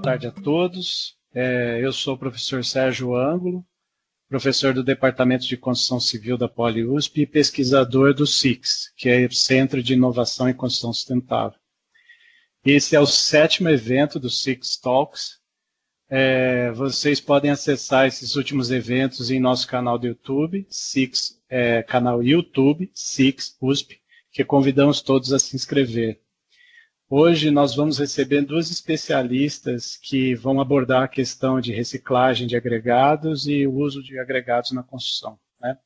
tarde a todos. Eu sou o professor Sérgio Ângulo, professor do Departamento de Construção Civil da Poli-USP e pesquisador do CICS, que é o Centro de Inovação em Construção Sustentável. Esse é o 7º evento do CICS Talks. Vocês podem acessar esses últimos eventos em nosso canal do YouTube, CICS, canal YouTube, CICS USP, que convidamos todos a se inscrever. Hoje nós vamos receber 2 especialistas que vão abordar a questão de reciclagem de agregados e o uso de agregados na construção, né?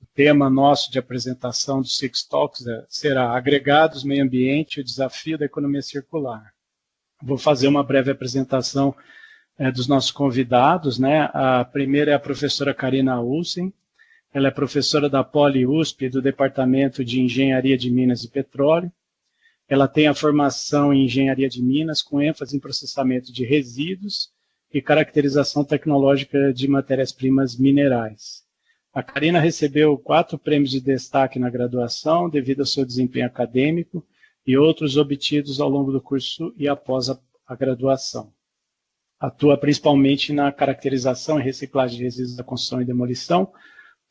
O tema nosso de apresentação do CICS Talks será Agregados, Meio Ambiente e o Desafio da Economia Circular. Vou fazer uma breve apresentação dos nossos convidados, né? A primeira é a professora Karina Ulsen. Ela é professora da Poli-USP do Departamento de Engenharia de Minas e Petróleo. Ela tem a formação em Engenharia de Minas, com ênfase em processamento de resíduos e caracterização tecnológica de matérias-primas minerais. A Karina recebeu 4 prêmios de destaque na graduação, devido ao seu desempenho acadêmico, e outros obtidos ao longo do curso e após a graduação. Atua principalmente na caracterização e reciclagem de resíduos da construção e demolição,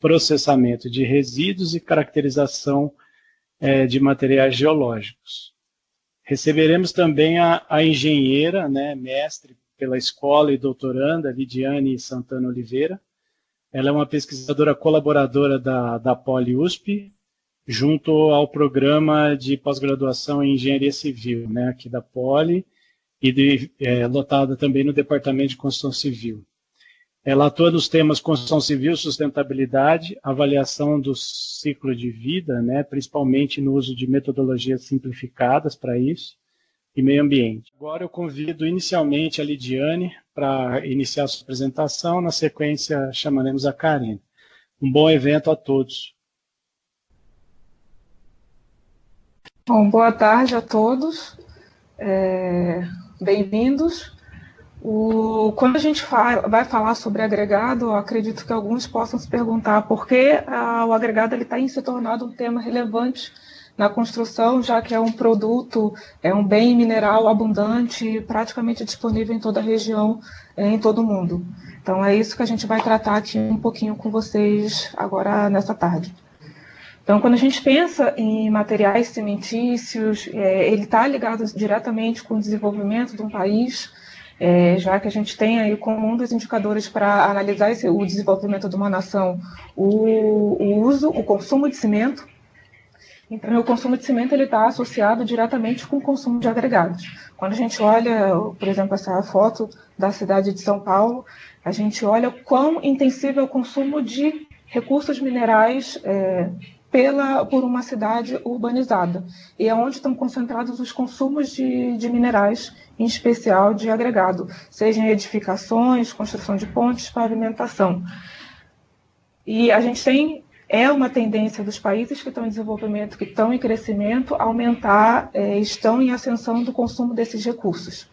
processamento de resíduos e caracterização de materiais geológicos. Receberemos também a engenheira, né, mestre pela escola e doutoranda, Lidiane Santana Oliveira. Ela é uma pesquisadora colaboradora da Poli-USP, junto ao programa de pós-graduação em Engenharia Civil, né, aqui da Poli, e lotada também no Departamento de Construção Civil. Ela atua nos temas construção civil, sustentabilidade, avaliação do ciclo de vida, né, principalmente no uso de metodologias simplificadas para isso, e meio ambiente. Agora eu convido inicialmente a Lidiane para iniciar a sua apresentação, na sequência chamaremos a Karina. Um bom evento a todos. Bom, boa tarde a todos, bem-vindos. Quando a gente vai falar sobre agregado, eu acredito que alguns possam se perguntar por que o agregado tem se tornado um tema relevante na construção, já que é um produto, é um bem mineral abundante, praticamente disponível em toda a região, em todo o mundo. Então é isso que a gente vai tratar aqui um pouquinho com vocês agora nessa tarde. Então, quando a gente pensa em materiais cimentícios, ele está ligado diretamente com o desenvolvimento de um país, já que a gente tem aí como um dos indicadores para analisar o desenvolvimento de uma nação o consumo de cimento. Então, o consumo de cimento está associado diretamente com o consumo de agregados. Quando a gente olha, por exemplo, essa foto da cidade de São Paulo, a gente olha quão intensivo é o consumo de recursos minerais por uma cidade urbanizada. E é onde estão concentrados os consumos de minerais, em especial de agregado, seja em edificações, construção de pontes, pavimentação. E a gente é uma tendência dos países que estão em desenvolvimento, que estão em crescimento, aumentar, estão em ascensão do consumo desses recursos.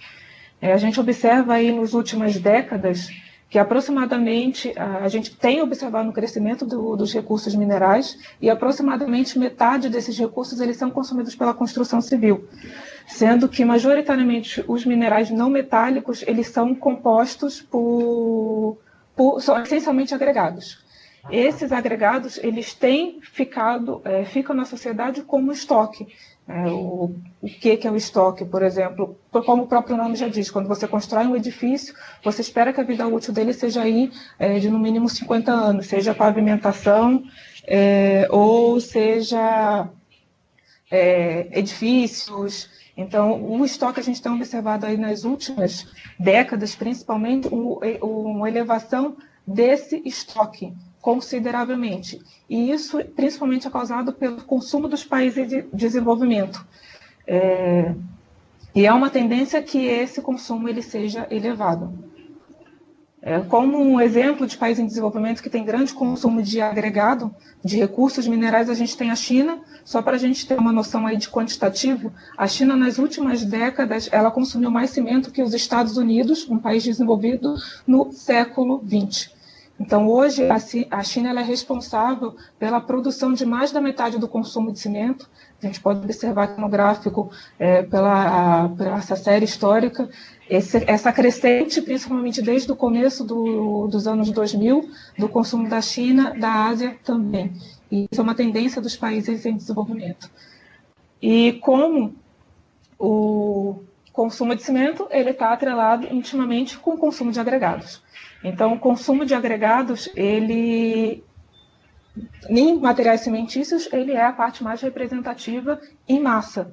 A gente observa aí nas últimas décadas que aproximadamente, a gente tem observado o crescimento dos recursos minerais e aproximadamente metade desses recursos eles são consumidos pela construção civil, sendo que majoritariamente os minerais não metálicos eles são compostos são essencialmente agregados. Esses agregados eles ficam na sociedade como estoque. O que é o estoque, por exemplo? Como o próprio nome já diz, quando você constrói um edifício, você espera que a vida útil dele seja aí de no mínimo 50 anos, seja pavimentação ou seja edifícios. Então, o estoque a gente tem observado aí nas últimas décadas, principalmente, uma elevação desse estoque consideravelmente. E isso principalmente é causado pelo consumo dos países de desenvolvimento. E é uma tendência que esse consumo ele seja elevado. Como um exemplo de país em desenvolvimento que tem grande consumo de agregado, de recursos minerais, a gente tem a China. Só para a gente ter uma noção aí de quantitativo, a China nas últimas décadas ela consumiu mais cimento que os Estados Unidos, um país desenvolvido, no século XX. Então, hoje, a China ela é responsável pela produção de mais da metade do consumo de cimento. A gente pode observar aqui no gráfico, pela essa série histórica, essa crescente, principalmente desde o começo dos anos 2000, do consumo da China, da Ásia também. E isso é uma tendência dos países em desenvolvimento. E como o consumo de cimento ele está atrelado intimamente com o consumo de agregados. Então, o consumo de agregados, ele, em materiais cimentícios, ele é a parte mais representativa em massa.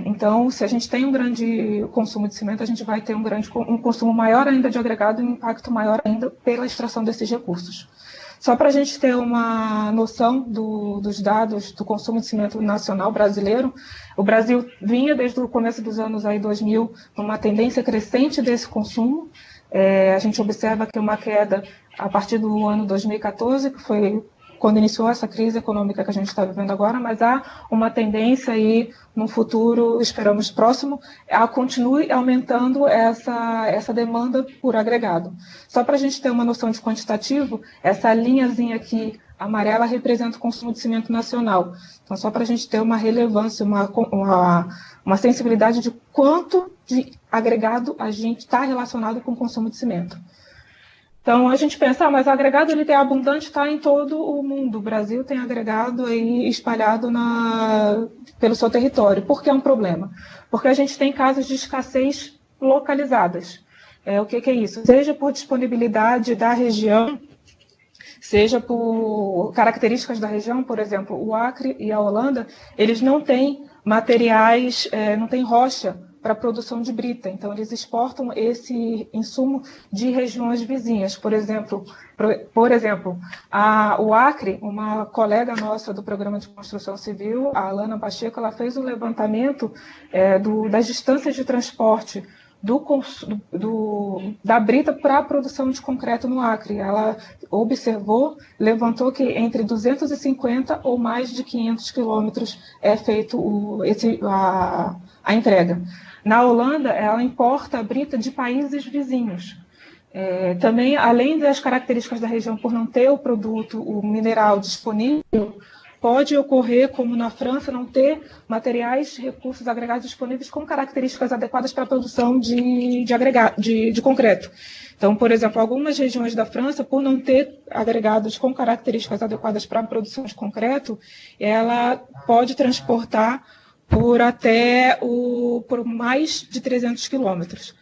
Então, se a gente tem um grande consumo de cimento, a gente vai ter um consumo maior ainda de agregado e um impacto maior ainda pela extração desses recursos. Só para a gente ter uma noção dos dados do consumo de cimento nacional brasileiro, o Brasil vinha desde o começo dos anos aí 2000 numa tendência crescente desse consumo. A gente observa que uma queda a partir do ano 2014, que foi quando iniciou essa crise econômica que a gente está vivendo agora, mas há uma tendência aí no futuro, esperamos próximo, a continue aumentando essa demanda por agregado. Só para a gente ter uma noção de quantitativo, essa linhazinha aqui amarela representa o consumo de cimento nacional. Então, só para a gente ter uma relevância, uma sensibilidade de quanto de agregado a gente está relacionado com o consumo de cimento. Então, a gente pensa, mas o agregado ele é abundante, está em todo o mundo. O Brasil tem agregado aí espalhado pelo seu território. Por que é um problema? Porque a gente tem casos de escassez localizadas. O que é isso? Seja por disponibilidade da região, seja por características da região, por exemplo, o Acre e a Holanda, eles não têm materiais, não têm rocha para a produção de brita. Então, eles exportam esse insumo de regiões vizinhas. Por exemplo, o Acre, uma colega nossa do Programa de Construção Civil, a Alana Pacheco, ela fez um levantamento das distâncias de transporte da brita para a produção de concreto no Acre. Ela levantou que entre 250 ou mais de 500 quilômetros é feito a entrega. Na Holanda, ela importa a brita de países vizinhos. Também, além das características da região por não ter o mineral disponível, pode ocorrer, como na França, não ter materiais, recursos agregados disponíveis com características adequadas para a produção de concreto. Então, por exemplo, algumas regiões da França, por não ter agregados com características adequadas para a produção de concreto, ela pode transportar por mais de 300 quilômetros.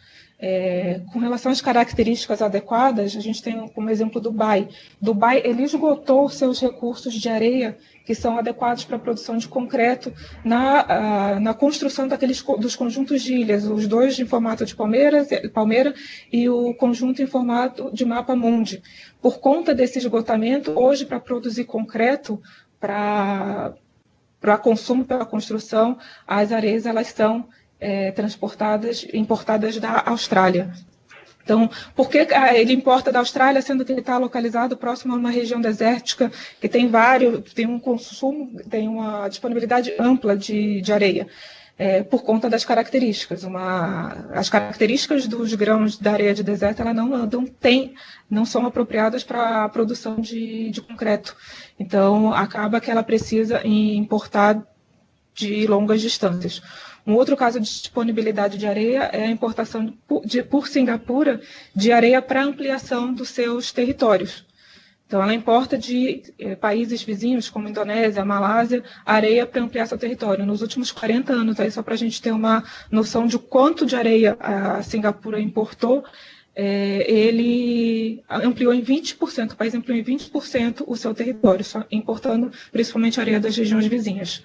Com relação às características adequadas, a gente tem como exemplo Dubai. Dubai ele esgotou seus recursos de areia que são adequados para a produção de concreto na construção dos conjuntos de ilhas, os dois em formato de palmeira e o conjunto em formato de mapa mundi. Por conta desse esgotamento, hoje para produzir concreto, para consumo pela construção, as areias elas são importadas da Austrália. Então, por que ele importa da Austrália, sendo que ele está localizado próximo a uma região desértica que tem um consumo, tem uma disponibilidade ampla de areia? Por conta das características. As características dos grãos da areia de deserto elas não são apropriadas para a produção de concreto. Então, acaba que ela precisa importar de longas distâncias. Um outro caso de disponibilidade de areia é a importação por Singapura de areia para ampliação dos seus territórios. Então, ela importa de países vizinhos, como Indonésia, Malásia, areia para ampliar seu território. Nos últimos 40 anos, aí só para a gente ter uma noção de quanto de areia a Singapura importou, ele ampliou em 20%, o país ampliou em 20% o seu território, só importando principalmente areia das regiões vizinhas.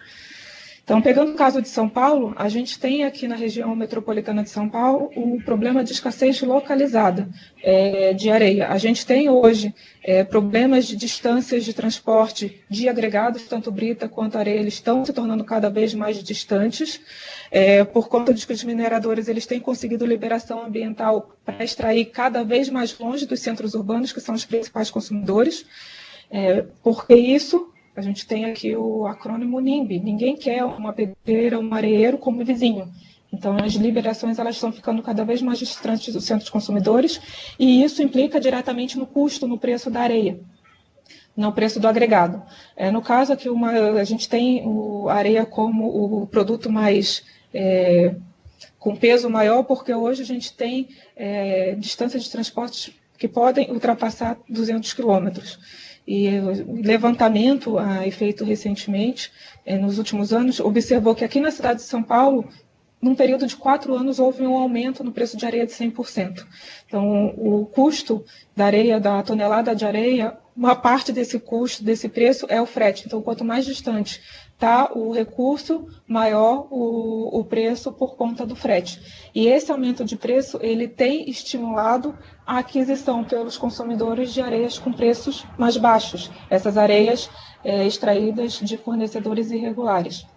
Então, pegando o caso de São Paulo, a gente tem aqui na região metropolitana de São Paulo um problema de escassez localizada de areia. A gente tem hoje problemas de distâncias de transporte de agregados, tanto brita quanto areia, eles estão se tornando cada vez mais distantes, por conta de que os mineradores eles têm conseguido liberação ambiental para extrair cada vez mais longe dos centros urbanos, que são os principais consumidores. Porque isso... A gente tem aqui o acrônimo NIMBY. Ninguém quer uma pedreira, um areeiro como vizinho. Então, as liberações elas estão ficando cada vez mais distantes dos centros consumidores, e isso implica diretamente no custo, no preço da areia, no preço do agregado. No caso aqui, a gente tem a areia como o produto mais com peso maior, porque hoje a gente tem distâncias de transportes que podem ultrapassar 200 quilômetros. E o levantamento feito recentemente, nos últimos anos, observou que aqui na cidade de São Paulo, num período de 4 anos, houve um aumento no preço de areia de 100%. Então, o custo da areia, da tonelada de areia, uma parte desse custo, desse preço, é o frete. Então, quanto mais distante está o recurso, maior o preço por conta do frete. E esse aumento de preço, ele tem estimulado a aquisição pelos consumidores de areias com preços mais baixos. Essas areias extraídas de fornecedores irregulares.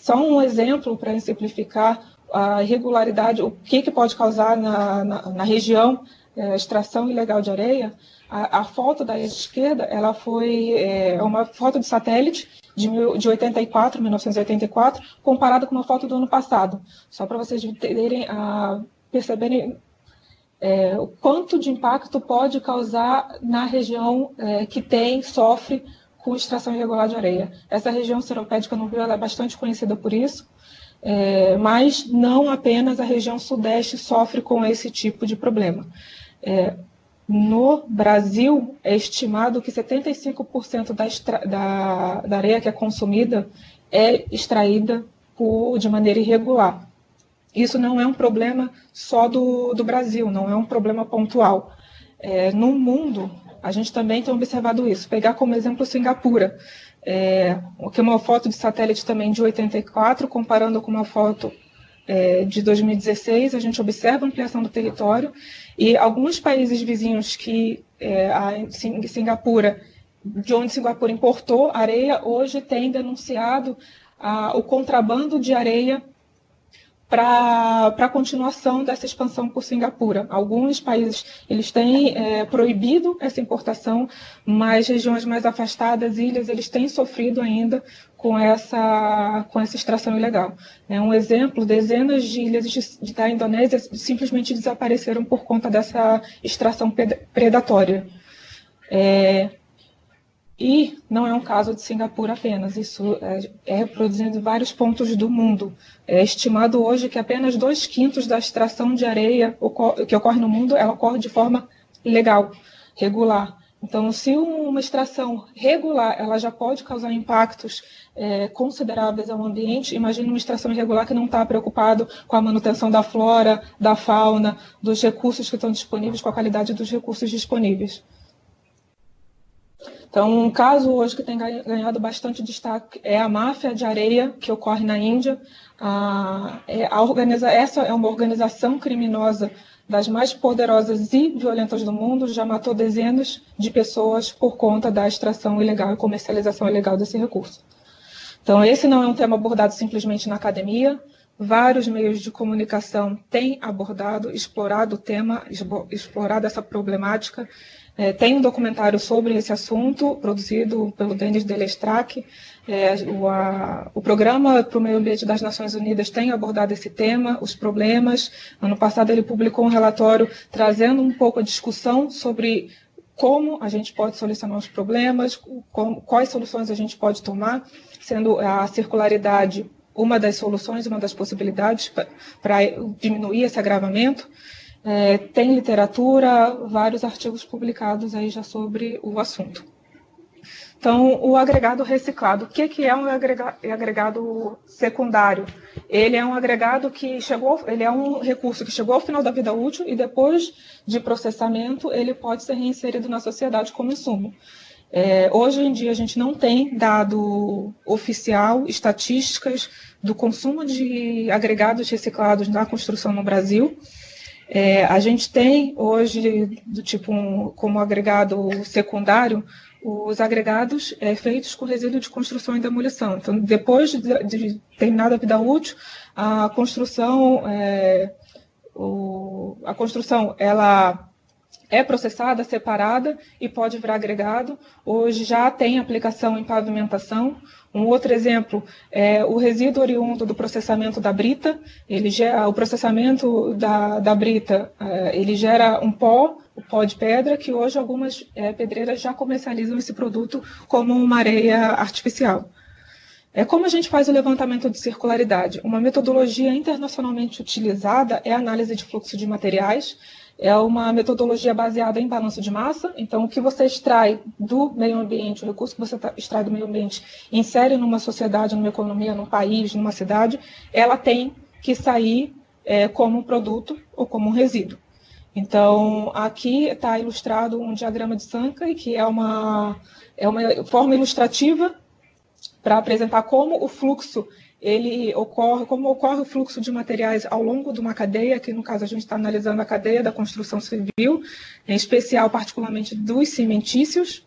Só um exemplo para simplificar a irregularidade, o que pode causar na região a extração ilegal de areia. A foto da esquerda, ela foi uma foto de satélite de 1984, comparada com uma foto do ano passado. Só para vocês perceberem o quanto de impacto pode causar na região que sofre com extração irregular de areia. Essa região seropédica no Rio ela é bastante conhecida por isso, mas não apenas a região sudeste sofre com esse tipo de problema. No Brasil, é estimado que 75% da areia que é consumida é extraída de maneira irregular. Isso não é um problema só do Brasil, não é um problema pontual. No mundo, a gente também tem observado isso. Pegar como exemplo Singapura, que é uma foto de satélite também de 84, comparando com uma foto de 2016, a gente observa a ampliação do território, e alguns países vizinhos Singapura, de onde Singapura importou areia, hoje têm denunciado o contrabando de areia para a continuação dessa expansão por Singapura. Alguns países eles têm proibido essa importação, mas regiões mais afastadas, ilhas, eles têm sofrido ainda com essa extração ilegal. Um exemplo, dezenas de ilhas da Indonésia simplesmente desapareceram por conta dessa extração predatória. E não é um caso de Singapura apenas, isso é reproduzido em vários pontos do mundo. É estimado hoje que apenas 2/5 da extração de areia que ocorre no mundo, ela ocorre de forma legal, regular. Então, se uma extração regular ela já pode causar impactos consideráveis ao ambiente, imagine uma extração irregular que não está preocupado com a manutenção da flora, da fauna, dos recursos que estão disponíveis, com a qualidade dos recursos disponíveis. Então, um caso hoje que tem ganhado bastante destaque é a máfia de areia que ocorre na Índia. Essa é uma organização criminosa das mais poderosas e violentas do mundo, já matou dezenas de pessoas por conta da extração ilegal e comercialização ilegal desse recurso. Então, esse não é um tema abordado simplesmente na academia. Vários meios de comunicação têm abordado, explorado o tema, explorado essa problemática. Tem um documentário sobre esse assunto, produzido pelo Denis Delestrac. O Programa para o Meio Ambiente das Nações Unidas tem abordado esse tema, os problemas. Ano passado ele publicou um relatório trazendo um pouco a discussão sobre como a gente pode solucionar os problemas, quais soluções a gente pode tomar, sendo a circularidade uma das soluções, uma das possibilidades para diminuir esse agravamento. Tem literatura, vários artigos publicados aí já sobre o assunto. Então, o agregado reciclado. O que é um agregado secundário? Ele é um agregado ele é um recurso que chegou ao final da vida útil e depois de processamento ele pode ser reinserido na sociedade como insumo. Hoje em dia a gente não tem dado oficial, estatísticas do consumo de agregados reciclados na construção no Brasil. A gente tem hoje, como agregado secundário, os agregados feitos com resíduo de construção e demolição. Então, depois de terminada a vida útil, a construção ela é processada, separada e pode virar agregado. Hoje já tem aplicação em pavimentação. Um outro exemplo é o resíduo oriundo do processamento da brita. O processamento da brita, ele gera um pó, o pó de pedra, que hoje algumas pedreiras já comercializam esse produto como uma areia artificial. Como a gente faz o levantamento de circularidade? Uma metodologia internacionalmente utilizada é a análise de fluxo de materiais. É uma metodologia baseada em balanço de massa. Então, o que você extrai do meio ambiente, o recurso que você extrai do meio ambiente, insere numa sociedade, numa economia, num país, numa cidade, ela tem que sair como um produto ou como um resíduo. Então, aqui está ilustrado um diagrama de Sankey, que é uma forma ilustrativa para apresentar como o fluxo como ocorre o fluxo de materiais ao longo de uma cadeia, que no caso a gente está analisando a cadeia da construção civil, em especial, particularmente, dos cimentícios.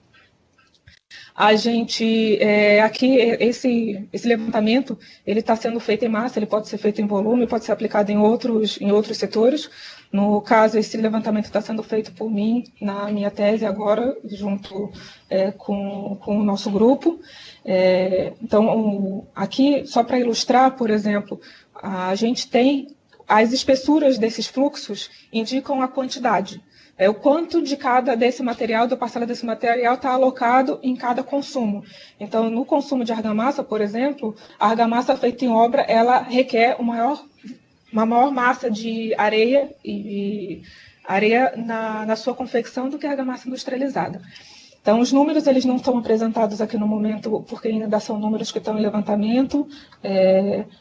A gente, aqui, esse levantamento, ele está sendo feito em massa, ele pode ser feito em volume, pode ser aplicado em outros setores. No caso, esse levantamento está sendo feito por mim, na minha tese agora, junto com o nosso grupo. Então, aqui, só para ilustrar, por exemplo, a gente tem as espessuras desses fluxos indicam a quantidade. O quanto de da parcela desse material está alocado em cada consumo. Então, no consumo de argamassa, por exemplo, a argamassa feita em obra, ela requer uma maior massa de areia na sua confecção do que a argamassa industrializada. Então, os números eles não estão apresentados aqui no momento, porque ainda são números que estão em levantamento,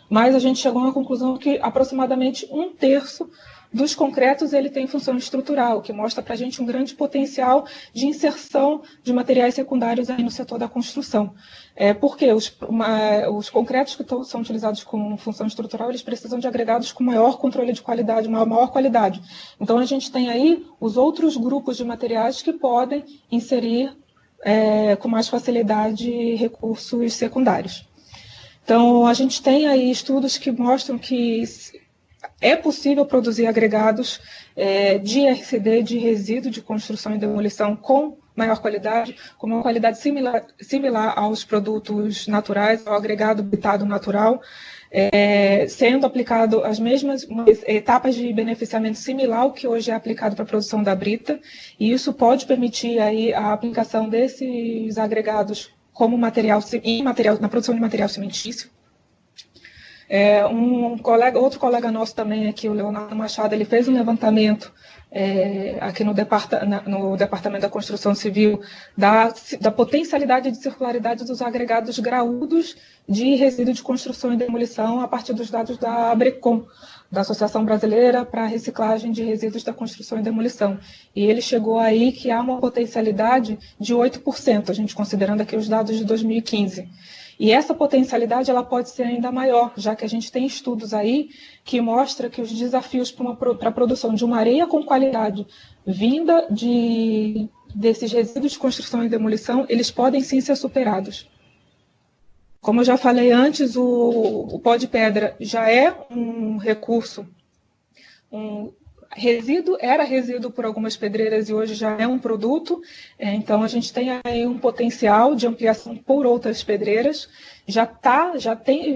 mas a gente chegou à conclusão que aproximadamente 1/3 dos concretos ele tem função estrutural, que mostra para a gente um grande potencial de inserção de materiais secundários aí no setor da construção. Porque os concretos que são utilizados com função estrutural, eles precisam de agregados com maior controle de qualidade, maior qualidade. Então, a gente tem aí os outros grupos de materiais que podem inserir com mais facilidade recursos secundários. Então, a gente tem aí estudos que mostram que é possível produzir agregados de RCD, de resíduo de construção e demolição, com maior qualidade, com uma qualidade similar aos produtos naturais, ao agregado bitado natural, sendo aplicado as mesmas etapas de beneficiamento similar ao que hoje é aplicado para a produção da brita, e isso pode permitir aí a aplicação desses agregados como na produção de material cimentício. Outro colega nosso também aqui, o Leonardo Machado, ele fez um levantamento aqui no Departamento da Construção Civil da potencialidade de circularidade dos agregados graúdos de resíduo de construção e demolição a partir dos dados da ABRECOM, da Associação Brasileira para a Reciclagem de Resíduos da Construção e Demolição. E ele chegou aí que há uma potencialidade de 8%, a gente considerando aqui os dados de 2015. E essa potencialidade ela pode ser ainda maior, já que a gente tem estudos aí que mostram que os desafios para a produção de uma areia com qualidade vinda desses resíduos de construção e demolição, eles podem sim ser superados. Como eu já falei antes, o pó de pedra já é um recurso, era resíduo por algumas pedreiras e hoje já é um produto, então a gente tem aí um potencial de ampliação por outras pedreiras, já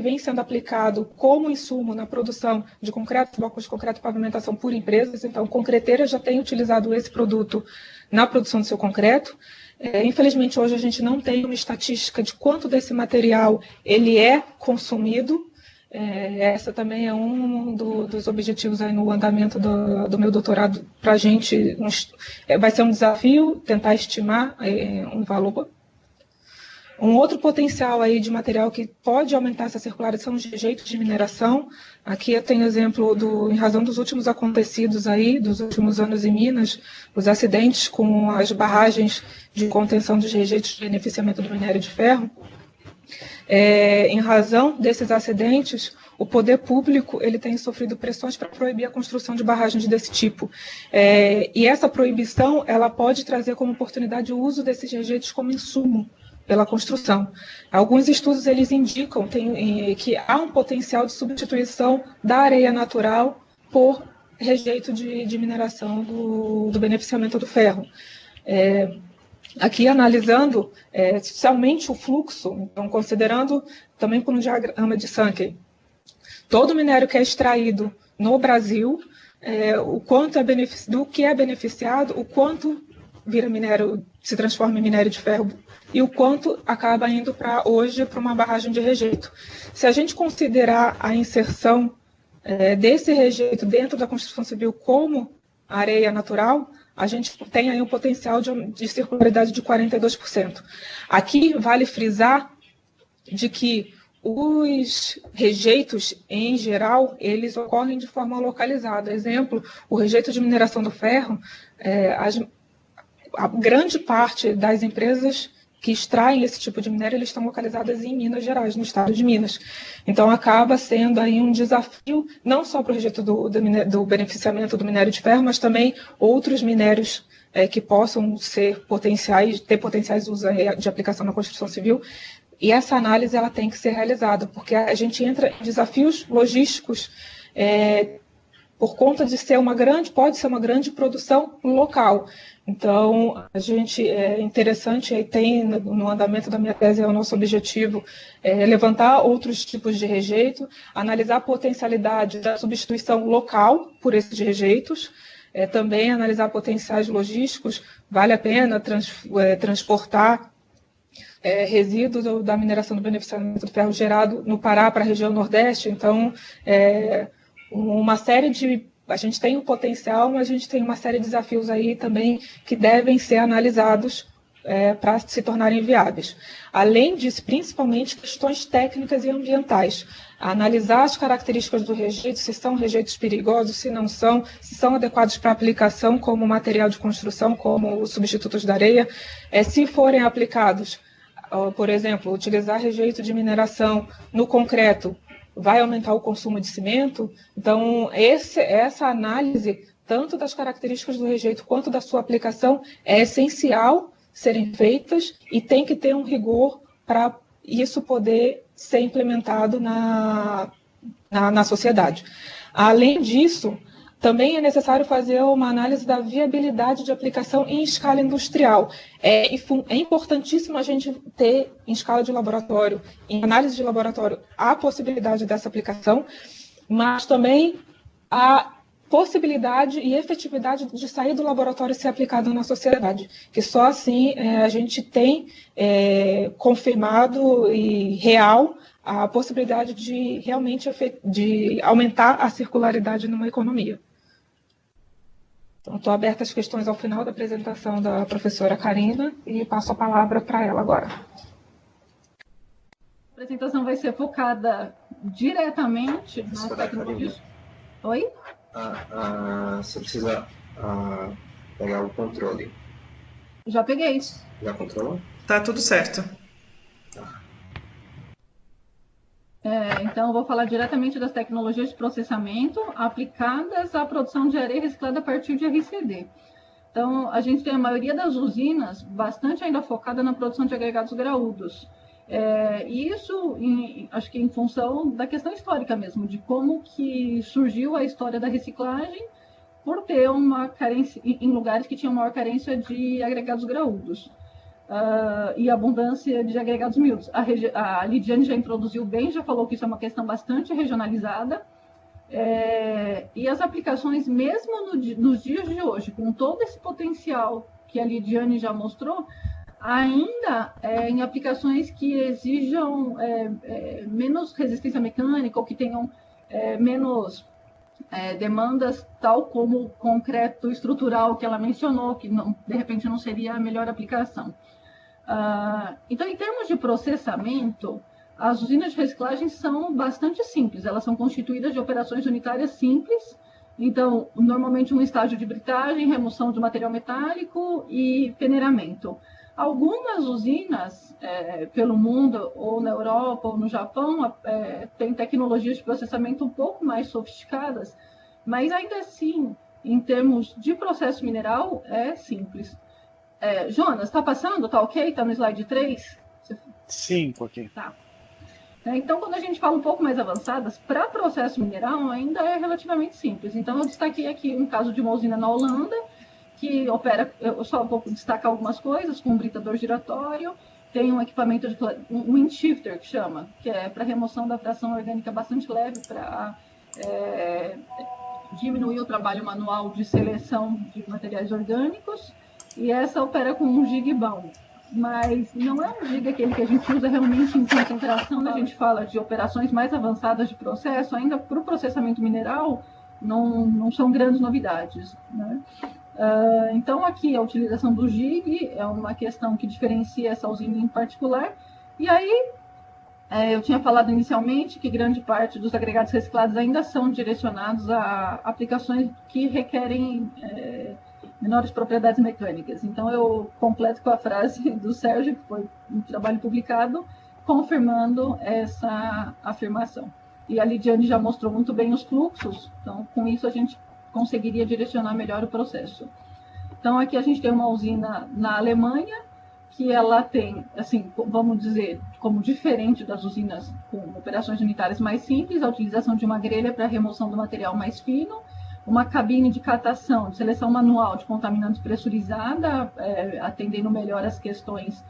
vem sendo aplicado como insumo na produção de concreto, blocos de concreto e pavimentação por empresas, então concreteiras já têm utilizado esse produto na produção do seu concreto. Infelizmente hoje a gente não tem uma estatística de quanto desse material ele é consumido. Essa também é um dos objetivos aí no andamento do meu doutorado para a gente. Vai ser um desafio tentar estimar um valor. Um outro potencial aí de material que pode aumentar essa circularidade são os rejeitos de mineração. Aqui eu tenho exemplo, em razão dos últimos acontecidos aí, dos últimos anos em Minas, os acidentes com as barragens de contenção dos rejeitos de beneficiamento do minério de ferro. Em razão desses acidentes, o poder público ele tem sofrido pressões para proibir a construção de barragens desse tipo. E essa proibição ela pode trazer como oportunidade o uso desses rejeitos como insumo pela construção. Alguns estudos eles indicam que há um potencial de substituição da areia natural por rejeito de mineração do beneficiamento do ferro. Aqui analisando somente o fluxo, então considerando também por um diagrama de Sankey, todo o minério que é extraído no Brasil, o quanto do que é beneficiado, o quanto vira minério, se transforma em minério de ferro e o quanto acaba indo hoje para uma barragem de rejeito. Se a gente considerar a inserção desse rejeito dentro da construção civil como areia natural, a gente tem aí um potencial de circularidade de 42%. Aqui vale frisar de que os rejeitos, em geral, eles ocorrem de forma localizada. Exemplo, o rejeito de mineração do ferro, a grande parte das empresas que extraem esse tipo de minério, eles estão localizadas em Minas Gerais, no estado de Minas. Então, acaba sendo aí um desafio, não só para o rejeito do beneficiamento do minério de ferro, mas também outros minérios que possam ter potenciais usos de aplicação na construção civil. E essa análise ela tem que ser realizada, porque a gente entra em desafios logísticos por conta de pode ser uma grande produção local. Então, a gente é interessante, aí tem no andamento da minha tese, é o nosso objetivo, levantar outros tipos de rejeito, analisar a potencialidade da substituição local por esses rejeitos, também analisar potenciais logísticos, vale a pena transportar resíduos da mineração do beneficiamento do ferro gerado no Pará para a região Nordeste. Então, uma série de... A gente tem um potencial, mas a gente tem uma série de desafios aí também que devem ser analisados para se tornarem viáveis. Além disso, principalmente questões técnicas e ambientais. Analisar as características do rejeito, se são rejeitos perigosos, se não são, se são adequados para aplicação como material de construção, como os substitutos da areia, se forem aplicados, por exemplo, utilizar rejeito de mineração no concreto, vai aumentar o consumo de cimento. Então, essa análise, tanto das características do rejeito quanto da sua aplicação, é essencial serem feitas e tem que ter um rigor para isso poder ser implementado na sociedade. Além disso, também é necessário fazer uma análise da viabilidade de aplicação em escala industrial. É importantíssimo a gente ter, em escala de laboratório, em análise de laboratório, a possibilidade dessa aplicação, mas também a possibilidade e efetividade de sair do laboratório e ser aplicado na sociedade, que só assim a gente tem confirmado e real a possibilidade de realmente de aumentar a circularidade numa economia. Então, estou aberta às questões ao final da apresentação da professora Karina e passo a palavra para ela agora. A apresentação vai ser focada diretamente nas tecnologias. Oi? Você precisa pegar o controle. Já peguei. Já controlou? Tá tudo certo. Então, eu vou falar diretamente das tecnologias de processamento aplicadas à produção de areia reciclada a partir de RCD. Então, a gente tem a maioria das usinas bastante ainda focada na produção de agregados graúdos. E isso, acho que em função da questão histórica mesmo, de como que surgiu a história da reciclagem por ter uma carência em lugares que tinham maior carência de agregados graúdos. E abundância de agregados miúdos. A Lidiane já introduziu bem, já falou que isso é uma questão bastante regionalizada, e as aplicações, mesmo nos dias de hoje, com todo esse potencial que a Lidiane já mostrou, ainda em aplicações que exijam menos resistência mecânica ou que tenham menos demandas, tal como o concreto estrutural que ela mencionou, que não, de repente não seria a melhor aplicação. Então, em termos de processamento, as usinas de reciclagem são bastante simples. Elas são constituídas de operações unitárias simples. Então, normalmente um estágio de britagem, remoção de material metálico e peneiramento. Algumas usinas pelo mundo, ou na Europa, ou no Japão, têm tecnologias de processamento um pouco mais sofisticadas, mas ainda assim, em termos de processo mineral, é simples. Jonas, está passando? Está ok? Está no slide 3? Sim, um pouquinho. Tá. Então, quando a gente fala um pouco mais avançadas, para processo mineral ainda é relativamente simples. Então, eu destaquei aqui um caso de uma usina na Holanda, que opera, eu só vou destacar algumas coisas, com um britador giratório, tem um equipamento, um wind shifter, que chama, que é para remoção da fração orgânica bastante leve, para diminuir o trabalho manual de seleção de materiais orgânicos, e essa opera com um gig bom. Mas não é um gig aquele que a gente usa realmente em concentração. Quando a gente fala de operações mais avançadas de processo, ainda para o processamento mineral, não são grandes novidades, né? Então, aqui a utilização do gig é uma questão que diferencia essa usina em particular. E aí, eu tinha falado inicialmente que grande parte dos agregados reciclados ainda são direcionados a aplicações que requerem menores propriedades mecânicas. Então, eu completo com a frase do Sérgio, que foi um trabalho publicado, confirmando essa afirmação. E a Lidiane já mostrou muito bem os fluxos, então, com isso, a gente conseguiria direcionar melhor o processo. Então, aqui a gente tem uma usina na Alemanha, que ela tem, assim, vamos dizer, como diferente das usinas com operações unitárias mais simples, a utilização de uma grelha para remoção do material mais fino, uma cabine de catação, de seleção manual de contaminantes pressurizada, atendendo melhor as questões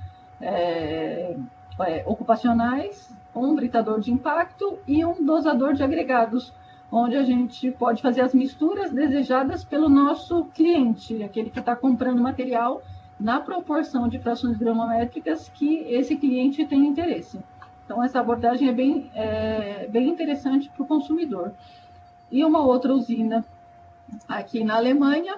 ocupacionais, um britador de impacto e um dosador de agregados, onde a gente pode fazer as misturas desejadas pelo nosso cliente, aquele que está comprando material na proporção de frações gramométricas que esse cliente tem interesse. Então, essa abordagem é bem interessante para o consumidor. E uma outra usina aqui na Alemanha,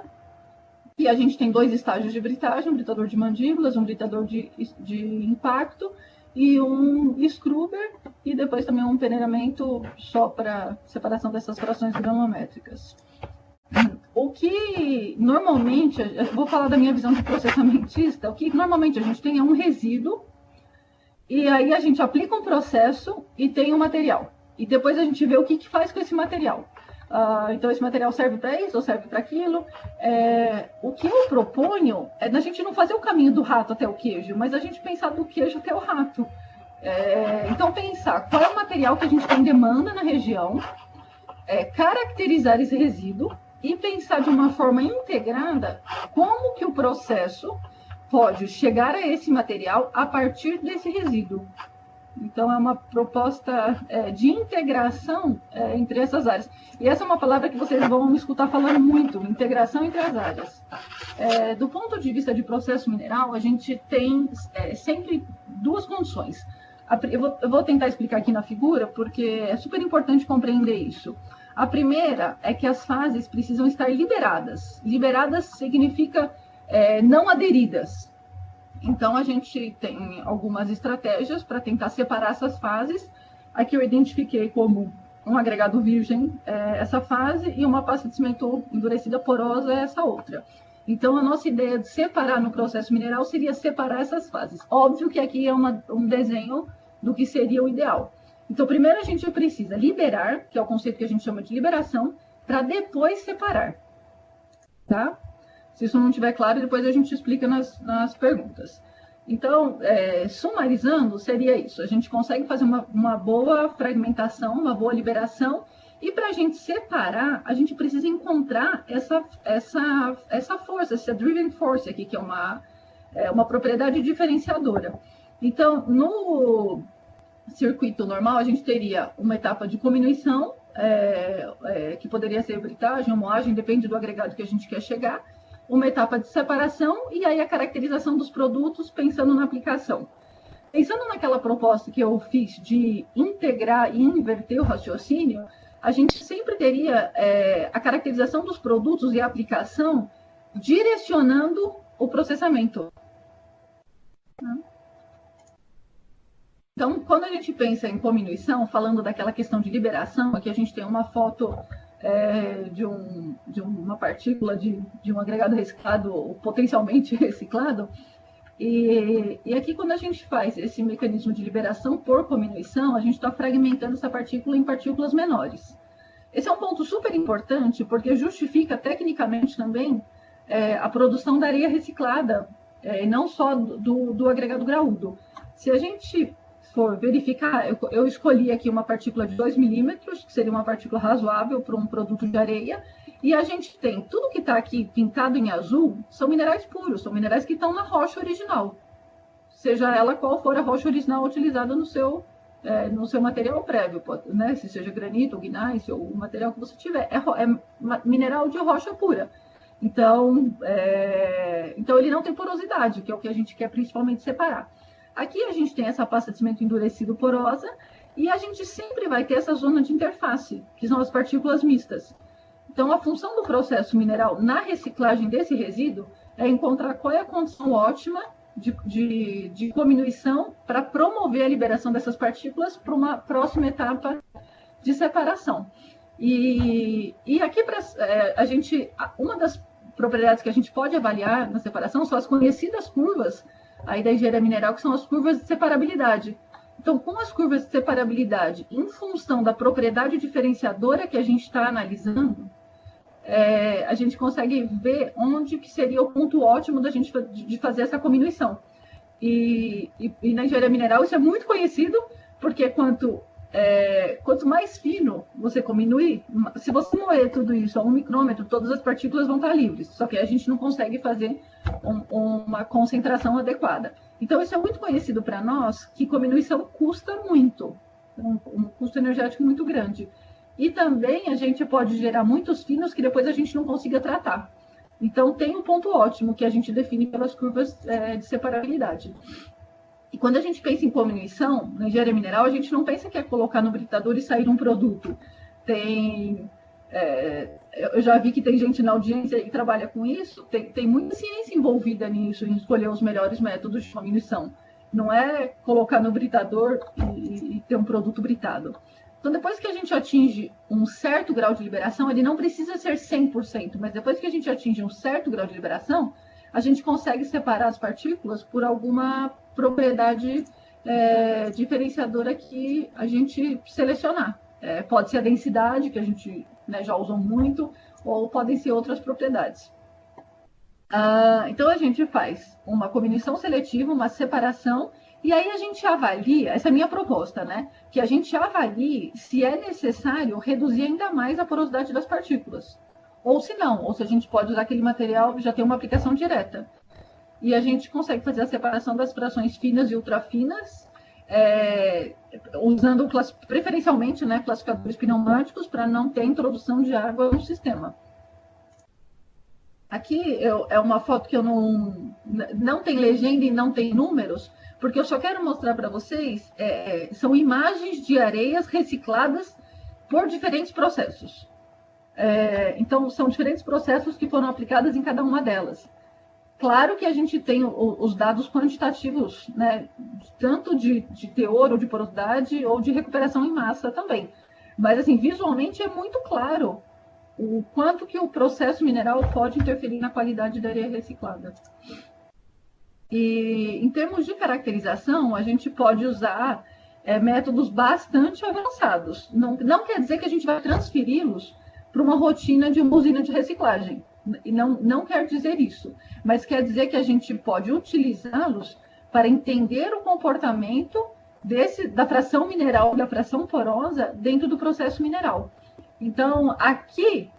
que a gente tem 2 estágios de britagem, um britador de mandíbulas, um britador de impacto, e um scrubber, e depois também um peneiramento só para separação dessas frações gramométricas. O que normalmente, eu vou falar da minha visão de processamentista, o que normalmente a gente tem é um resíduo, e aí a gente aplica um processo e tem um material. E depois a gente vê o que faz com esse material. Então, esse material serve para isso ou serve para aquilo. O que eu proponho é a gente não fazer o caminho do rato até o queijo, mas a gente pensar do queijo até o rato. Então, pensar qual é o material que a gente tem demanda na região, caracterizar esse resíduo e pensar de uma forma integrada como que o processo pode chegar a esse material a partir desse resíduo. Então, é uma proposta de integração entre essas áreas. E essa é uma palavra que vocês vão me escutar falando muito, integração entre as áreas. Do ponto de vista de processo mineral, a gente tem sempre 2 condições. Eu vou tentar explicar aqui na figura, porque é super importante compreender isso. A primeira é que as fases precisam estar liberadas. Liberadas significa não aderidas. Então, a gente tem algumas estratégias para tentar separar essas fases. Aqui eu identifiquei como um agregado virgem essa fase e uma pasta de cimento endurecida porosa essa outra. Então, a nossa ideia de separar no processo mineral seria separar essas fases. Óbvio que aqui é um desenho do que seria o ideal. Então, primeiro a gente precisa liberar, que é o conceito que a gente chama de liberação, para depois separar. Tá? Se isso não estiver claro, depois a gente explica nas perguntas. Então, sumarizando, seria isso. A gente consegue fazer uma boa fragmentação, uma boa liberação, e para a gente separar, a gente precisa encontrar essa força, essa driven force aqui, que é uma propriedade diferenciadora. Então, no circuito normal, a gente teria uma etapa de cominuição, que poderia ser britagem ou moagem, depende do agregado que a gente quer chegar, uma etapa de separação e aí a caracterização dos produtos pensando na aplicação. Pensando naquela proposta que eu fiz de integrar e inverter o raciocínio, a gente sempre teria a caracterização dos produtos e a aplicação direcionando o processamento. Então, quando a gente pensa em cominuição, falando daquela questão de liberação, aqui a gente tem uma foto de uma partícula de um agregado reciclado, ou potencialmente reciclado, e aqui quando a gente faz esse mecanismo de liberação por cominuição, a gente está fragmentando essa partícula em partículas menores. Esse é um ponto super importante, porque justifica tecnicamente também a produção da areia reciclada, e não só do agregado graúdo. Se a gente for verificar, eu escolhi aqui uma partícula de 2 milímetros, que seria uma partícula razoável para um produto de areia, e a gente tem, tudo que está aqui pintado em azul, são minerais puros, são minerais que estão na rocha original, seja ela qual for a rocha original utilizada no seu material prévio, né? Se seja granito, ou gneiss, ou o material que você tiver, é mineral de rocha pura. Então ele não tem porosidade, que é o que a gente quer principalmente separar. Aqui a gente tem essa pasta de cimento endurecido porosa, e a gente sempre vai ter essa zona de interface, que são as partículas mistas. Então, a função do processo mineral na reciclagem desse resíduo é encontrar qual é a condição ótima de diminuição para promover a liberação dessas partículas para uma próxima etapa de separação. E aqui, uma das propriedades que a gente pode avaliar na separação são as conhecidas curvas aí da engenharia mineral, que são as curvas de separabilidade. Então, com as curvas de separabilidade, em função da propriedade diferenciadora que a gente está analisando, a gente consegue ver onde que seria o ponto ótimo da gente de fazer essa comminuição. E na engenharia mineral isso é muito conhecido, porque quanto mais fino você comminuir, se você moer tudo isso a 1 micrômetro, todas as partículas vão estar livres, só que a gente não consegue fazer uma concentração adequada. Então, isso é muito conhecido para nós, que comminuição custa muito, um custo energético muito grande. E também a gente pode gerar muitos finos que depois a gente não consiga tratar. Então, tem um ponto ótimo que a gente define pelas curvas de separabilidade. E quando a gente pensa em comminuição, na engenharia mineral, a gente não pensa que é colocar no britador e sair um produto. Eu já vi que tem gente na audiência que trabalha com isso, tem muita ciência envolvida nisso, em escolher os melhores métodos de comminuição. Não é colocar no britador e ter um produto britado. Então, depois que a gente atinge um certo grau de liberação, ele não precisa ser 100%, mas depois que a gente atinge um certo grau de liberação, a gente consegue separar as partículas por alguma propriedade diferenciadora que a gente selecionar. Pode ser a densidade, que a gente já usou muito, ou podem ser outras propriedades. Então, a gente faz uma comminuição seletiva, uma separação, e aí a gente avalia, essa é a minha proposta, né? Que a gente avalie se é necessário reduzir ainda mais a porosidade das partículas. Ou se não, ou se a gente pode usar aquele material que já tem uma aplicação direta. E a gente consegue fazer a separação das frações finas e ultrafinas, usando preferencialmente, né, classificadores pneumáticos para não ter introdução de água no sistema. Aqui é uma foto que eu não tem legenda e não tem números, porque eu só quero mostrar para vocês, são imagens de areias recicladas por diferentes processos. Então, são diferentes processos que foram aplicados em cada uma delas. Claro que a gente tem os dados quantitativos, né, tanto de teor ou de porosidade ou de recuperação em massa também. Mas, assim, visualmente é muito claro o quanto que o processo mineral pode interferir na qualidade da areia reciclada. E, em termos de caracterização, a gente pode usar métodos bastante avançados. Não quer dizer que a gente vai transferi-los para uma rotina de uma usina de reciclagem. E não quer dizer isso, mas quer dizer que a gente pode utilizá-los para entender o comportamento da fração mineral, da fração porosa dentro do processo mineral. Então, aqui,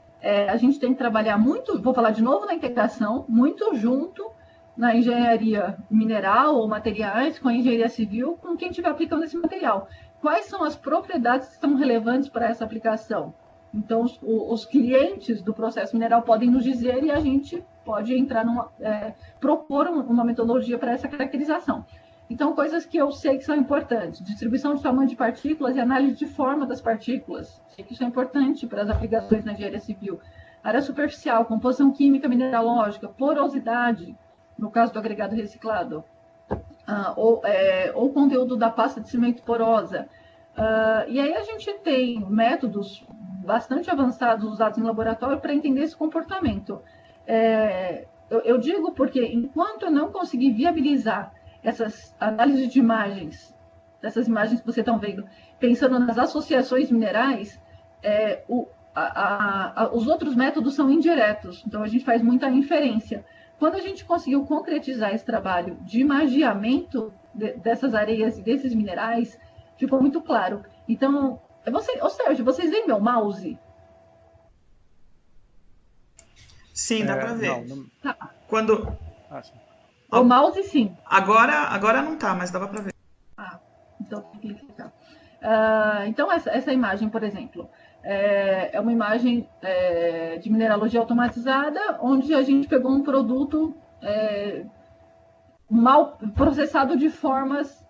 a gente tem que trabalhar muito, vou falar de novo na integração, muito junto na engenharia mineral ou materiais, com a engenharia civil, com quem estiver aplicando esse material. Quais são as propriedades que são relevantes para essa aplicação? Então, os clientes do processo mineral podem nos dizer e a gente pode entrar propor uma metodologia para essa caracterização. Então, coisas que eu sei que são importantes: distribuição de tamanho de partículas e análise de forma das partículas. Sei que isso é importante para as aplicações na engenharia civil. Área superficial, composição química mineralógica, porosidade, no caso do agregado reciclado, ou conteúdo da pasta de cimento porosa. E aí a gente tem métodos bastante avançados usados em laboratório para entender esse comportamento. Eu digo porque, enquanto eu não conseguir viabilizar essas análises de imagens, dessas imagens que vocês estão vendo, pensando nas associações minerais, os outros métodos são indiretos, então a gente faz muita inferência. Quando a gente conseguiu concretizar esse trabalho de imagiamento dessas areias e desses minerais ficou muito claro. Então, Sérgio, vocês veem meu mouse? Sim, dá para ver. Não. Tá. Quando... O mouse, sim. Agora não tá, mas dava para ver. Então tem que clicar. Então, essa imagem, por exemplo, é uma imagem de mineralogia automatizada, onde a gente pegou um produto mal processado de formas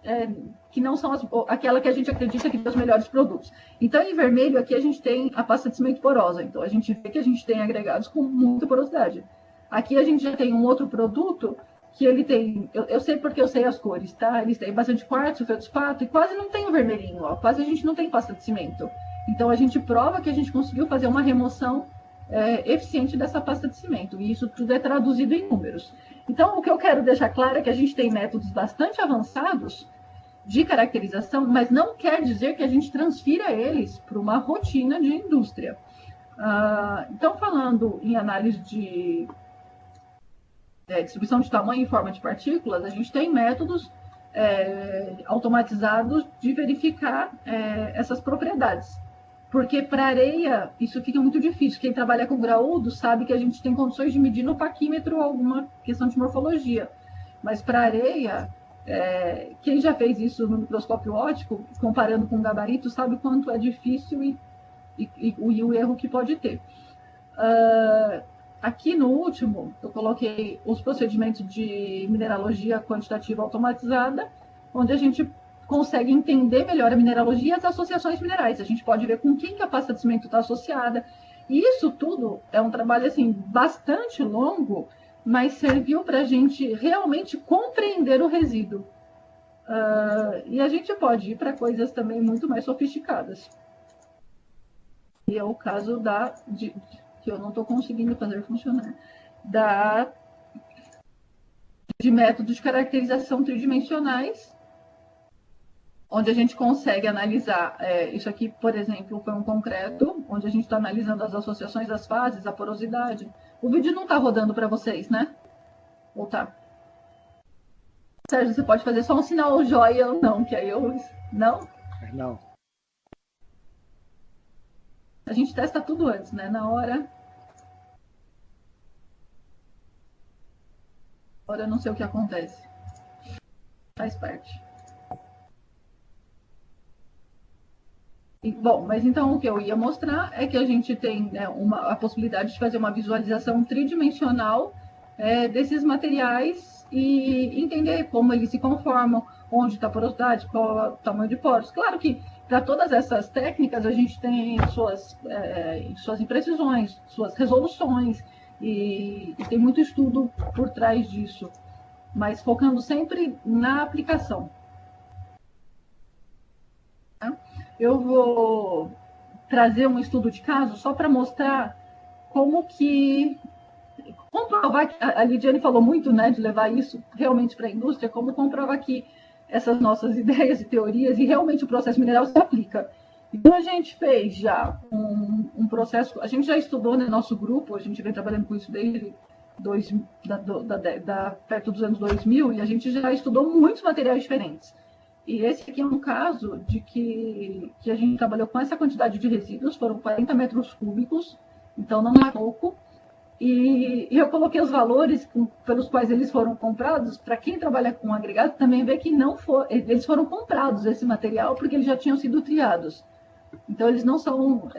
que não são aquela que a gente acredita que tem os melhores produtos. Então, em vermelho, aqui a gente tem a pasta de cimento porosa. Então, a gente vê que a gente tem agregados com muita porosidade. Aqui a gente já tem um outro produto que ele tem, eu sei porque eu sei as cores, tá? Eles têm bastante quartzo, feldspato e quase não tem o vermelhinho, ó. Quase a gente não tem pasta de cimento. Então, a gente prova que a gente conseguiu fazer uma remoção eficiente dessa pasta de cimento. E isso tudo é traduzido em números. Então, o que eu quero deixar claro é que a gente tem métodos bastante avançados de caracterização, mas não quer dizer que a gente transfira eles para uma rotina de indústria. Então, falando em análise de distribuição de tamanho e forma de partículas, a gente tem métodos automatizados de verificar essas propriedades. Porque para areia, isso fica muito difícil. Quem trabalha com graúdo sabe que a gente tem condições de medir no paquímetro alguma questão de morfologia. Mas para areia, quem já fez isso no microscópio óptico, comparando com gabarito, sabe quanto é difícil e o erro que pode ter. Aqui no último, eu coloquei os procedimentos de mineralogia quantitativa automatizada, onde a gente consegue entender melhor a mineralogia e as associações minerais. A gente pode ver com quem que a pasta de cimento está associada. E isso tudo é um trabalho assim, bastante longo, mas serviu para a gente realmente compreender o resíduo. E a gente pode ir para coisas também muito mais sofisticadas. E é o caso que eu não estou conseguindo fazer funcionar, de métodos de caracterização tridimensionais, onde a gente consegue analisar, isso aqui, por exemplo, foi um concreto, onde a gente está analisando as associações das fases, a porosidade. O vídeo não está rodando para vocês, né? Ou tá? Sérgio, você pode fazer só um sinal joia ou não, que aí eu... Não? Não. A gente testa tudo antes, né? Na hora eu não sei o que acontece. Faz parte. Bom, mas então o que eu ia mostrar é que a gente tem a possibilidade de fazer uma visualização tridimensional desses materiais e entender como eles se conformam, onde está a porosidade, qual é o tamanho de poros. Claro que para todas essas técnicas a gente tem suas imprecisões, suas resoluções e tem muito estudo por trás disso, mas focando sempre na aplicação. Eu vou trazer um estudo de caso só para mostrar como comprovar que a Lidiane falou muito, né, de levar isso realmente para a indústria, como comprovar que essas nossas ideias e teorias e realmente o processo mineral se aplica. Então a gente fez já um processo, a gente já estudou no nosso grupo, a gente vem trabalhando com isso desde perto dos anos 2000 e a gente já estudou muitos materiais diferentes. E esse aqui é um caso de que a gente trabalhou com essa quantidade de resíduos, foram 40 metros cúbicos, então não é pouco. E eu coloquei os valores pelos quais eles foram comprados, para quem trabalha com agregado também ver que eles foram comprados, esse material, porque eles já tinham sido triados. Então eles não são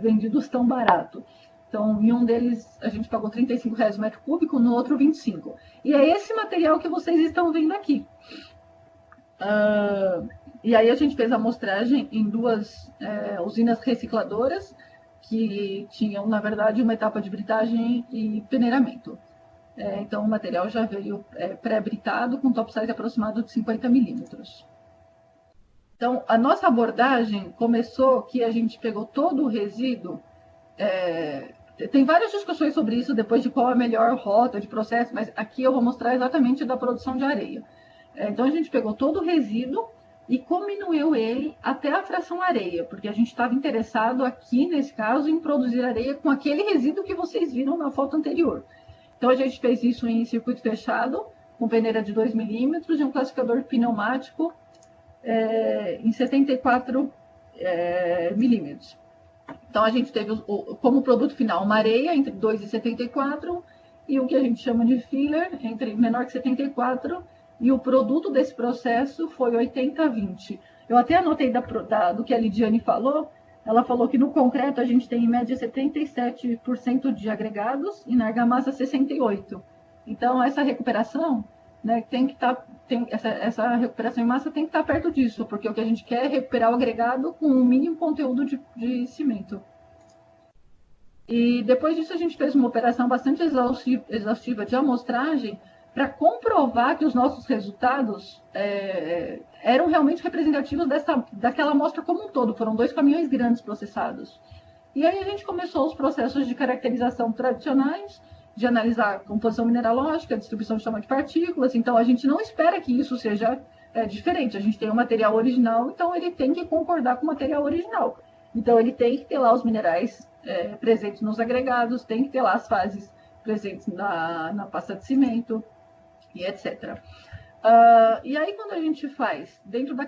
vendidos tão barato. Então, em um deles a gente pagou R$35 o metro cúbico, no outro 25. E é esse material que vocês estão vendo aqui. E aí a gente fez a amostragem em duas usinas recicladoras que tinham, na verdade, uma etapa de britagem e peneiramento. Então o material já veio pré-britado com topsize aproximado de 50 milímetros. Então a nossa abordagem começou que a gente pegou todo o resíduo. Tem várias discussões sobre isso depois de qual é a melhor rota de processo, mas aqui eu vou mostrar exatamente da produção de areia. Então, a gente pegou todo o resíduo e diminuiu ele até a fração areia, porque a gente estava interessado aqui, nesse caso, em produzir areia com aquele resíduo que vocês viram na foto anterior. Então, a gente fez isso em circuito fechado, com peneira de 2 milímetros e um classificador pneumático em 74 milímetros. Então, a gente teve como produto final uma areia entre 2 e 74 e o que a gente chama de filler entre menor que 74, e o produto desse processo foi 80-20. Eu até anotei do que a Lidiane falou. Ela falou que no concreto a gente tem em média 77% de agregados e na argamassa 68%. Então, essa recuperação, né, tem que estar, essa recuperação em massa tem que estar perto disso, porque o que a gente quer é recuperar o agregado com o mínimo conteúdo de cimento. E depois disso a gente fez uma operação bastante exaustiva de amostragem para comprovar que os nossos resultados eram realmente representativos daquela amostra como um todo. Foram 2 caminhões grandes processados. E aí a gente começou os processos de caracterização tradicionais, de analisar a composição mineralógica, a distribuição de tamanho de partículas. Então, a gente não espera que isso seja diferente. A gente tem um material original, então ele tem que concordar com o material original. Então, ele tem que ter lá os minerais presentes nos agregados, tem que ter lá as fases presentes na pasta de cimento, e etc. E aí, quando a gente faz, dentro da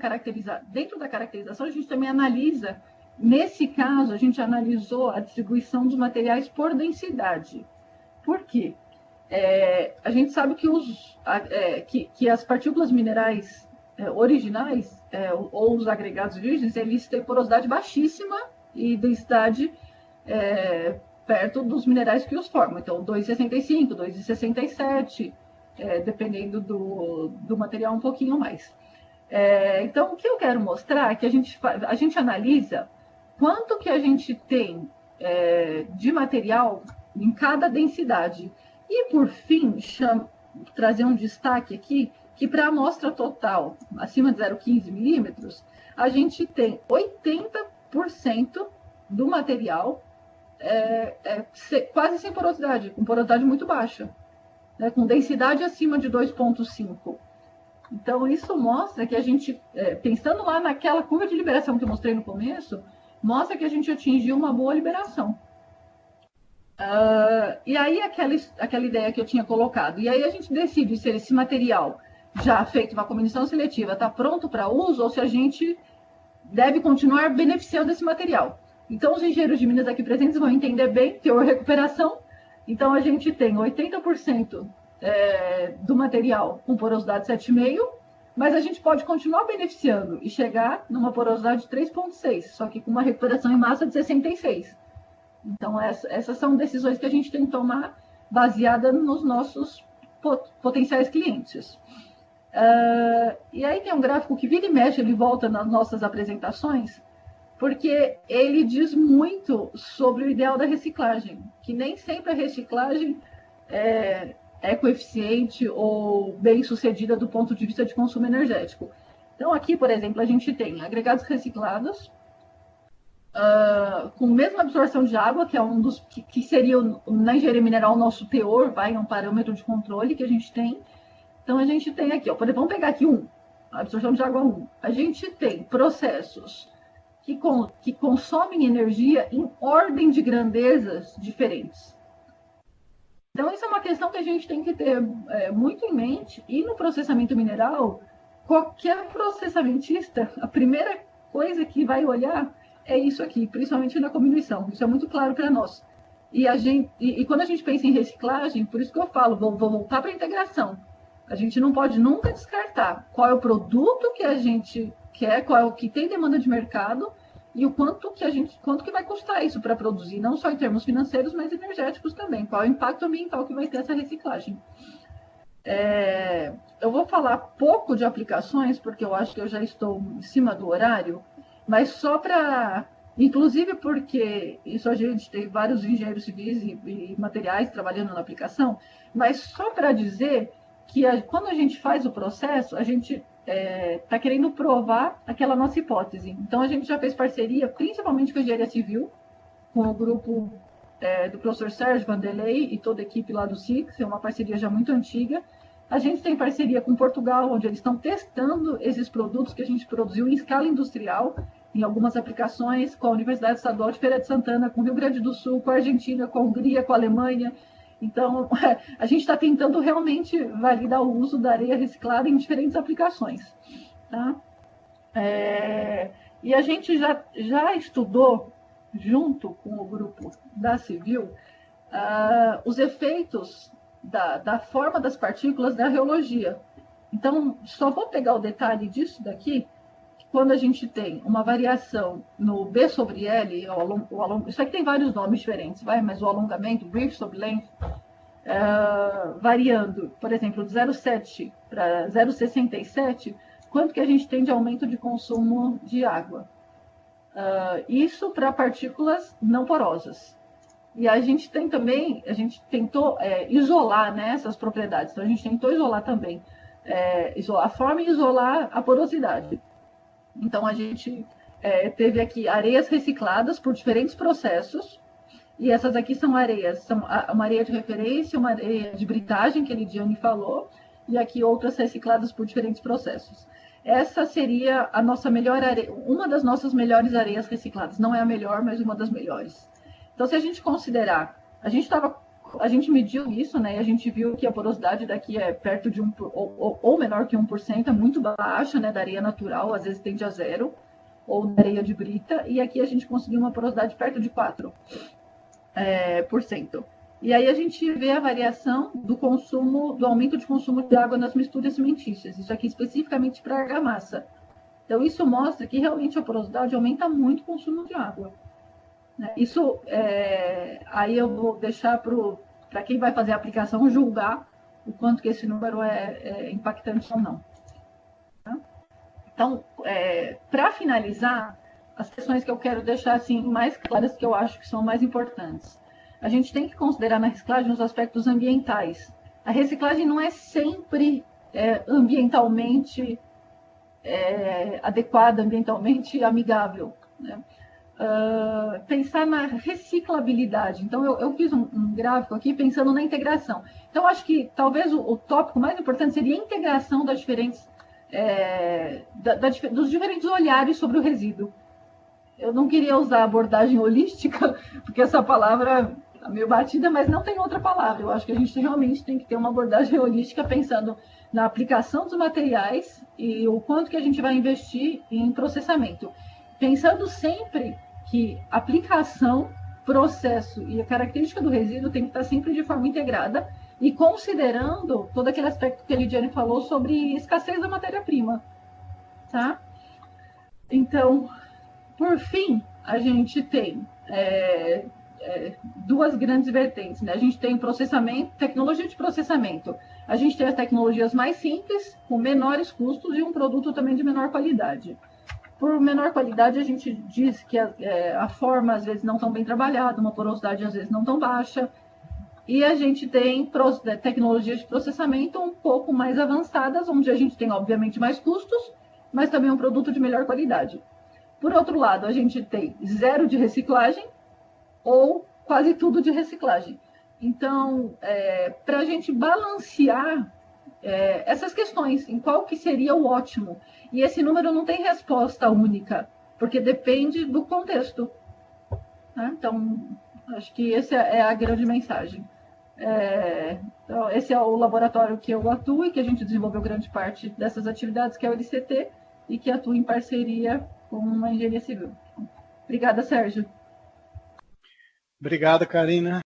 caracterização, a gente também analisa, nesse caso, a gente analisou a distribuição dos materiais por densidade. Por quê? A gente sabe que as partículas minerais originais, ou os agregados virgens, eles têm porosidade baixíssima e densidade perto dos minerais que os formam. Então, 2,65, 2,67, dependendo do material, um pouquinho mais. Então, o que eu quero mostrar é que a gente analisa quanto que a gente tem de material em cada densidade. E, por fim, trazer um destaque aqui, que para a amostra total, acima de 0,15 milímetros, a gente tem 80% do material quase sem porosidade, com porosidade muito baixa, né, com densidade acima de 2,5. Então, isso mostra que a gente, pensando lá naquela curva de liberação que eu mostrei no começo, mostra que a gente atingiu uma boa liberação. E aí, aquela ideia que eu tinha colocado, e aí a gente decide se esse material já feito uma combinação seletiva está pronto para uso ou se a gente deve continuar beneficiando desse material. Então, os engenheiros de Minas aqui presentes vão entender bem teor recuperação. Então, a gente tem 80% do material com porosidade 7,5, mas a gente pode continuar beneficiando e chegar numa porosidade de 3,6, só que com uma recuperação em massa de 66. Então, essas são decisões que a gente tem que tomar baseada nos nossos potenciais clientes. E aí tem um gráfico que vira e mexe, ele volta nas nossas apresentações, porque ele diz muito sobre o ideal da reciclagem, que nem sempre a reciclagem é coeficiente ou bem sucedida do ponto de vista de consumo energético. Então, aqui, por exemplo, a gente tem agregados reciclados, com a mesma absorção de água, que é um dos que seria, na engenharia mineral, o nosso teor, é um parâmetro de controle que a gente tem. Então, a gente tem aqui, vamos pegar aqui a absorção de água 1. A gente tem processos que consomem energia em ordem de grandezas diferentes. Então, isso é uma questão que a gente tem que ter muito em mente. E no processamento mineral, qualquer processamentista, a primeira coisa que vai olhar é isso aqui, principalmente na comminuição. Isso é muito claro para nós. E quando a gente pensa em reciclagem, por isso que eu falo, vou voltar para a integração. A gente não pode nunca descartar qual é o produto que a gente quer, qual é o que tem demanda de mercado e o quanto que vai custar isso para produzir, não só em termos financeiros, mas energéticos também. Qual é o impacto ambiental que vai ter essa reciclagem. Eu vou falar pouco de aplicações, porque eu acho que eu já estou em cima do horário, mas só para... Inclusive porque isso a gente tem vários engenheiros civis e materiais trabalhando na aplicação, mas só para dizer que quando a gente faz o processo, a gente está querendo provar aquela nossa hipótese. Então, a gente já fez parceria, principalmente com a engenharia civil, com o grupo do professor Sérgio Vanderlei e toda a equipe lá do SIX, é uma parceria já muito antiga. A gente tem parceria com Portugal, onde eles estão testando esses produtos que a gente produziu em escala industrial, em algumas aplicações, com a Universidade Estadual de Feira de Santana, com o Rio Grande do Sul, com a Argentina, com a Hungria, com a Alemanha. Então, a gente está tentando realmente validar o uso da areia reciclada em diferentes aplicações. Tá? E a gente já estudou, junto com o grupo da Civil, os efeitos da forma das partículas da reologia. Então, só vou pegar o detalhe disso daqui, quando a gente tem uma variação no B sobre L, isso aqui tem vários nomes diferentes, mas o alongamento, width sobre length, variando, por exemplo, de 0,7 para 0,67, quanto que a gente tem de aumento de consumo de água? Isso para partículas não porosas. E a gente tem também, a gente tentou isolar, né, essas propriedades. Então, a gente tentou isolar também isolar a forma e isolar a porosidade. Então, a gente teve aqui areias recicladas por diferentes processos, e essas aqui são areias, são uma areia de referência, uma areia de britagem, que a Lidiane falou, e aqui outras recicladas por diferentes processos. Essa seria a nossa melhor areia, uma das nossas melhores areias recicladas. Não é a melhor, mas uma das melhores. Então, se a gente considerar, a gente mediu isso, né? E a gente viu que a porosidade daqui é perto de ou menor que 1%, é muito baixa, né? Da areia natural, às vezes tende a 0, ou da areia de brita, e aqui a gente conseguiu uma porosidade perto de 4%. E aí a gente vê a variação do aumento de consumo de água nas misturas cimentícias, isso aqui especificamente para argamassa. Então, isso mostra que realmente a porosidade aumenta muito o consumo de água. Isso, aí eu vou deixar para quem vai fazer a aplicação julgar o quanto que esse número é impactante ou não. Tá? Então, para finalizar, as questões que eu quero deixar assim, mais claras, que eu acho que são mais importantes. A gente tem que considerar na reciclagem os aspectos ambientais. A reciclagem não é sempre ambientalmente adequada, ambientalmente amigável, né? Pensar na reciclabilidade. Então, eu fiz um gráfico aqui pensando na integração. Então, acho que talvez o tópico mais importante seria a integração das diferentes, dos diferentes olhares sobre o resíduo. Eu não queria usar a abordagem holística, porque essa palavra está meio batida, mas não tem outra palavra. Eu acho que a gente realmente tem que ter uma abordagem holística pensando na aplicação dos materiais e o quanto que a gente vai investir em processamento. Pensando sempre que aplicação, processo e a característica do resíduo tem que estar sempre de forma integrada e considerando todo aquele aspecto que a Lidiane falou sobre escassez da matéria-prima. Tá? Então, por fim, a gente tem duas grandes vertentes, né? A gente tem processamento, tecnologia de processamento. A gente tem as tecnologias mais simples, com menores custos e um produto também de menor qualidade. Por menor qualidade, a gente diz que a forma, às vezes, não tão bem trabalhada, uma porosidade, às vezes, não tão baixa. E a gente tem tecnologias de processamento um pouco mais avançadas, onde a gente tem, obviamente, mais custos, mas também um produto de melhor qualidade. Por outro lado, a gente tem zero de reciclagem ou quase tudo de reciclagem. Então, para a gente balancear essas questões, em qual que seria o ótimo. E esse número não tem resposta única, porque depende do contexto. Tá? Então, acho que essa é a grande mensagem. Então, esse é o laboratório que eu atuo e que a gente desenvolveu grande parte dessas atividades, que é o LCT, e que atua em parceria com a engenharia civil. Obrigada, Sérgio. Obrigado, Karina.